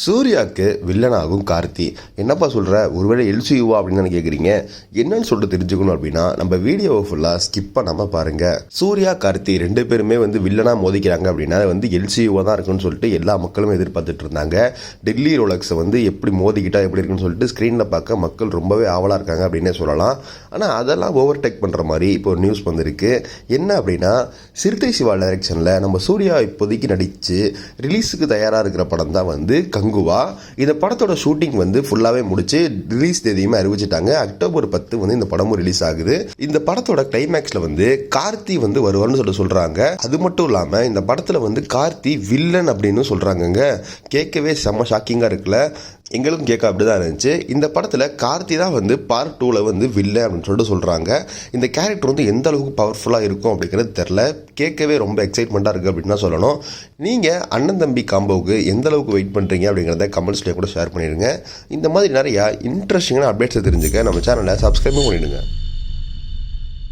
சூர்யாவுக்கு வில்லனாகும் கார்த்தி. என்னப்பா சொல்கிற, ஒருவேளை எல்சியூவா அப்படின்னு தானே கேட்குறீங்க. என்னன்னு சொல்லிட்டு தெரிஞ்சுக்கணும் அப்படின்னா நம்ம வீடியோவை ஃபுல்லாக ஸ்கிப் பண்ணாமல் பாருங்கள். சூர்யா கார்த்தி ரெண்டு பேருமே வில்லனாக மோதிக்கிறாங்க அப்படின்னா எல்சியூவாக தான் இருக்குன்னு சொல்லிட்டு எல்லா மக்களும் எதிர்பார்த்துட்டு இருந்தாங்க. டெல்லி ரோலக்ஸை எப்படி மோதிக்கிட்டா எப்படி இருக்குன்னு சொல்லிட்டு ஸ்க்ரீனில் பார்க்க மக்கள் ரொம்பவே ஆவலாக இருக்காங்க அப்படின்னே சொல்லலாம். ஆனால் அதெல்லாம் ஓவர்டேக் பண்ணுற மாதிரி இப்போ ஒரு நியூஸ் வந்திருக்கு. என்ன அப்படின்னா, சிறுத்தை சிவா டைரக்ஷனில் நம்ம சூர்யா இப்போதைக்கு நடித்து ரிலீஸுக்கு தயாராக இருக்கிற படம் தான் கங்குவா. இந்த படத்தோட ஷூட்டிங் ஃபுல்லாவே முடிச்சு ரிலீஸ் தேதியுமே அறிவிச்சிட்டாங்க. அக்டோபர் 10 இந்த படமும் ரிலீஸ் ஆகுது. இந்த படத்தோட கிளைமேக்ஸ்ல கார்த்தி வருவார்னு சொல்றாங்க. அது மட்டும் இல்லாம இந்த படத்துல கார்த்தி வில்லன் அப்படின்னு சொல்றாங்க. கேட்கவே செம்ம ஷாக்கிங்கா இருக்குல்ல. எங்களுக்கும் கேட்க அப்படிதான் இருந்துச்சு. இந்த படத்தில் கார்த்தி தான் பார்ட் 2ல் வில்லன் அப்படின்னு சொல்கிறாங்க. இந்த கேரக்டர் எந்த அளவுக்கு பவர்ஃபுல்லாக இருக்கும் அப்படிங்கிறது தெரில. கேட்கவே ரொம்ப எக்ஸைட்மெண்ட்டாக இருக்குது அப்படின்னு தான் சொல்லணும். நீங்கள் அண்ணன் தம்பி காம்போவுக்கு எந்த அளவுக்கு வெயிட் பண்ணுறீங்க அப்படிங்கிறத கமெண்ட்ஸ்லேயே கூட ஷேர் பண்ணிடுங்க. இந்த மாதிரி நிறையா இன்ட்ரெஸ்டிங்கான அப்டேட்ஸை தெரிஞ்சுக்க நம்ம சேனலை சப்ஸ்கிரைபும் பண்ணிவிடுங்க.